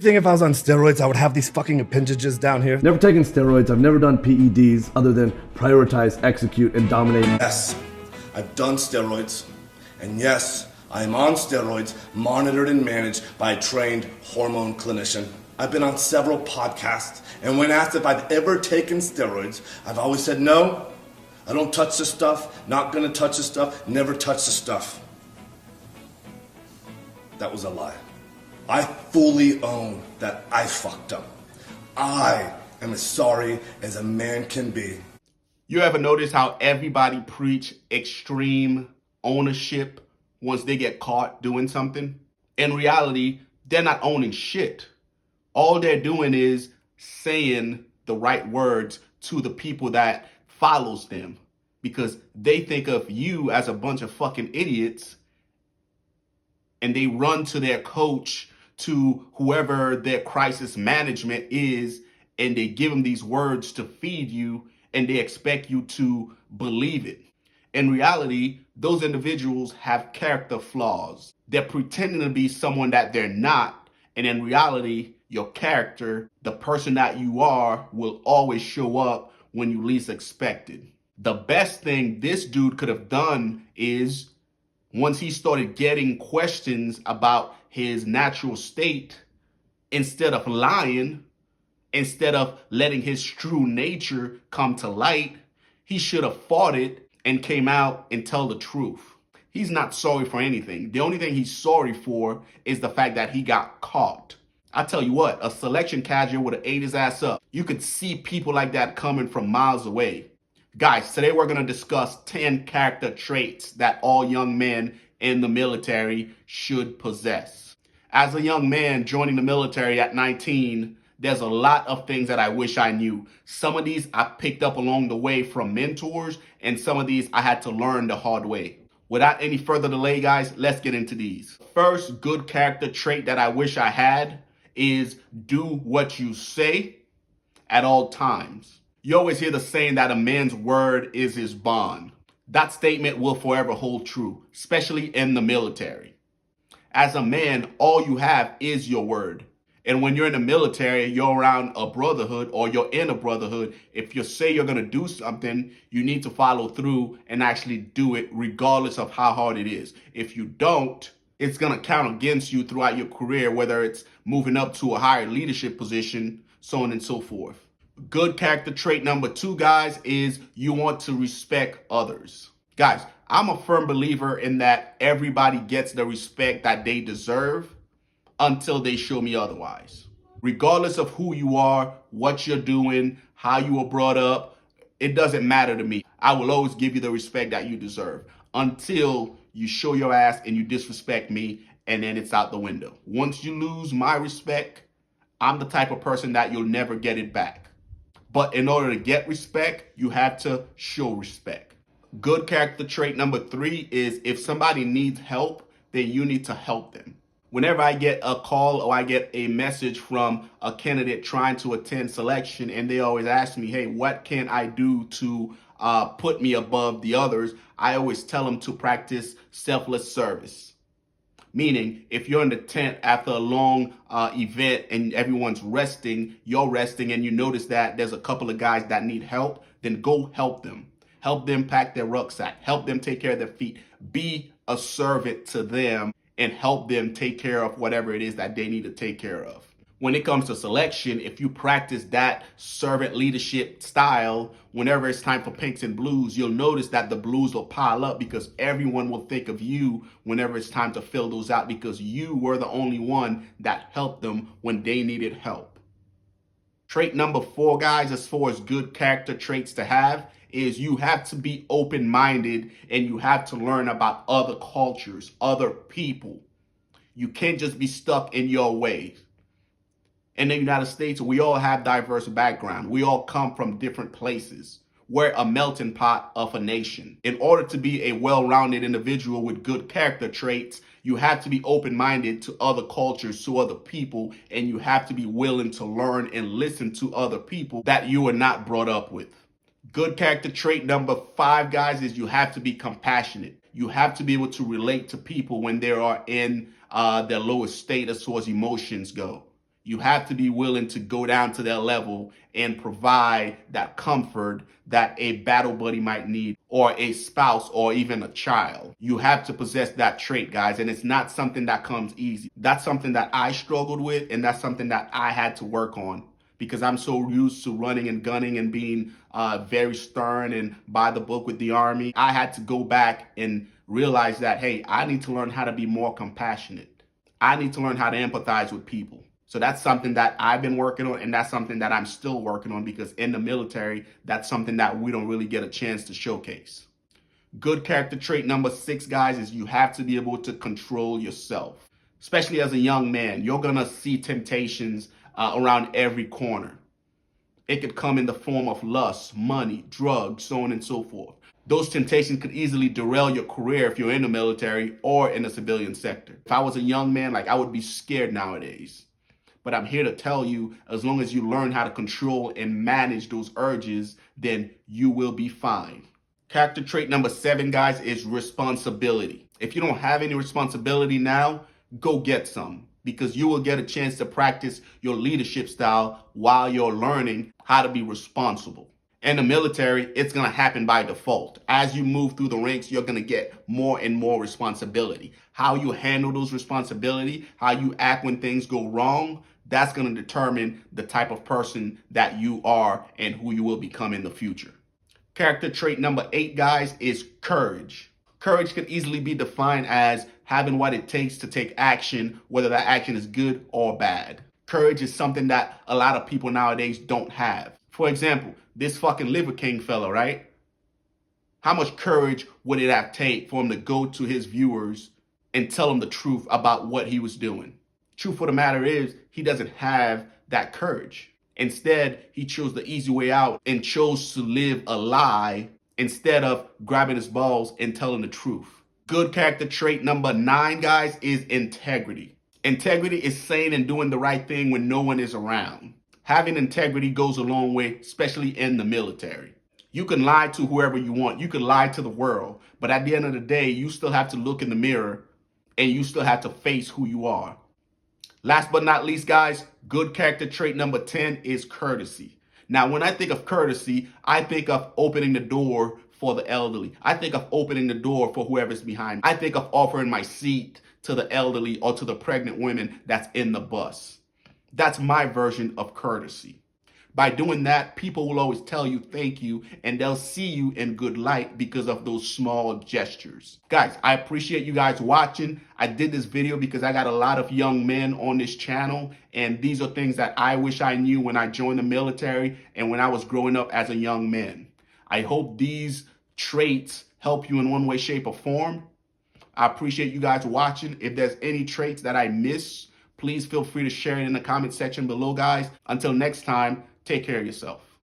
You think if I was on steroids, I would have these fucking appendages down here? Never taken steroids. I've never done PEDs other than prioritize, execute, and dominate. Yes, I've done steroids. And yes, I am on steroids, monitored and managed by a trained hormone clinician. I've been on several podcasts, and when asked if I've ever taken steroids, I've always said no. I don't touch the stuff, not gonna touch the stuff, never touch the stuff. That was a lie. I fully own that I fucked up. I am as sorry as a man can be. You ever notice how everybody preach extreme ownership once they get caught doing something? In reality, they're not owning shit. All they're doing is saying the right words to the people that follows them because they think of you as a bunch of fucking idiots and they run to their coach, to whoever their crisis management is, and they give them these words to feed you and they expect you to believe it. In reality, those individuals have character flaws. They're pretending to be someone that they're not, and in reality, your character, the person that you are, will always show up when you least expect it. The best thing this dude could have done is, once he started getting questions about his natural state, instead of lying, instead of letting his true nature come to light, he should have fought it and came out and tell the truth. He's not sorry for anything. The only thing he's sorry for is the fact that he got caught. I tell you what, a selection casual would have ate his ass up. You could see people like that coming from miles away. Guys, today we're going to discuss 10 character traits that all young men in the military should possess. As a young man joining the military at 19, there's a lot of things that I wish I knew. Some of these I picked up along the way from mentors, and some of these I had to learn the hard way. Without any further delay, guys, let's get into these. First good character trait that I wish I had is do what you say at all times. You always hear the saying that a man's word is his bond. That statement will forever hold true, especially in the military. As a man, all you have is your word. And when you're in the military, you're around a brotherhood or you're in a brotherhood. If you say you're going to do something, you need to follow through and actually do it regardless of how hard it is. If you don't, it's going to count against you throughout your career, whether it's moving up to a higher leadership position, so on and so forth. Good character trait number 2, guys, is you want to respect others. Guys, I'm a firm believer in that everybody gets the respect that they deserve until they show me otherwise. Regardless of who you are, what you're doing, how you were brought up, it doesn't matter to me. I will always give you the respect that you deserve until you show your ass and you disrespect me, and then it's out the window. Once you lose my respect, I'm the type of person that you'll never get it back. But in order to get respect, you have to show respect. Good character trait number 3 is if somebody needs help, then you need to help them. Whenever I get a call or I get a message from a candidate trying to attend selection and they always ask me, hey, what can I do to put me above the others? I always tell them to practice selfless service. Meaning, if you're in the tent after a long event and everyone's resting, you're resting and you notice that there's a couple of guys that need help, then go help them. Help them pack their rucksack. Help them take care of their feet. Be a servant to them and help them take care of whatever it is that they need to take care of. When it comes to selection, if you practice that servant leadership style, whenever it's time for pinks and blues, you'll notice that the blues will pile up because everyone will think of you whenever it's time to fill those out because you were the only one that helped them when they needed help. Trait number 4, guys, as far as good character traits to have, is you have to be open-minded and you have to learn about other cultures, other people. You can't just be stuck in your ways. In the United States, we all have diverse backgrounds. We all come from different places. We're a melting pot of a nation. In order to be a well-rounded individual with good character traits, you have to be open-minded to other cultures, to other people, and you have to be willing to learn and listen to other people that you were not brought up with. Good character trait number 5, guys, is you have to be compassionate. You have to be able to relate to people when they are in their lowest state as far as emotions go. You have to be willing to go down to their level and provide that comfort that a battle buddy might need, or a spouse, or even a child. You have to possess that trait, guys, and it's not something that comes easy. That's something that I struggled with, and that's something that I had to work on because I'm so used to running and gunning and being very stern and by the book with the Army. I had to go back and realize that, hey, I need to learn how to be more compassionate. I need to learn how to empathize with people. So that's something that I've been working on, and that's something that I'm still working on because in the military, that's something that we don't really get a chance to showcase. Good character trait number 6, guys, is you have to be able to control yourself. Especially as a young man, you're going to see temptations around every corner. It could come in the form of lust, money, drugs, so on and so forth. Those temptations could easily derail your career if you're in the military or in the civilian sector. If I was a young man, I would be scared nowadays. But I'm here to tell you, as long as you learn how to control and manage those urges, then you will be fine. Character trait number 7, guys, is responsibility. If you don't have any responsibility now, go get some, because you will get a chance to practice your leadership style while you're learning how to be responsible. In the military, it's going to happen by default. As you move through the ranks, you're going to get more and more responsibility. How you handle those responsibility, how you act when things go wrong, that's going to determine the type of person that you are and who you will become in the future. Character trait number 8, guys, is courage. Courage can easily be defined as having what it takes to take action, whether that action is good or bad. Courage is something that a lot of people nowadays don't have. For example, this fucking Liver King fella, right? How much courage would it have taken for him to go to his viewers and tell them the truth about what he was doing? Truth of the matter is, he doesn't have that courage. Instead, he chose the easy way out and chose to live a lie instead of grabbing his balls and telling the truth. Good character trait number 9, guys, is integrity. Integrity is saying and doing the right thing when no one is around. Having integrity goes a long way, especially in the military. You can lie to whoever you want. You can lie to the world. But at the end of the day, you still have to look in the mirror and you still have to face who you are. Last but not least, guys, good character trait number 10 is courtesy. Now, when I think of courtesy, I think of opening the door for the elderly. I think of opening the door for whoever's behind me. I think of offering my seat to the elderly or to the pregnant women that's in the bus. That's my version of courtesy. By doing that, people will always tell you thank you, and they'll see you in good light because of those small gestures. Guys, I appreciate you guys watching. I did this video because I got a lot of young men on this channel, and these are things that I wish I knew when I joined the military and when I was growing up as a young man. I hope these traits help you in one way, shape, or form. I appreciate you guys watching. If there's any traits that I miss, please feel free to share it in the comment section below, guys. Until next time, take care of yourself.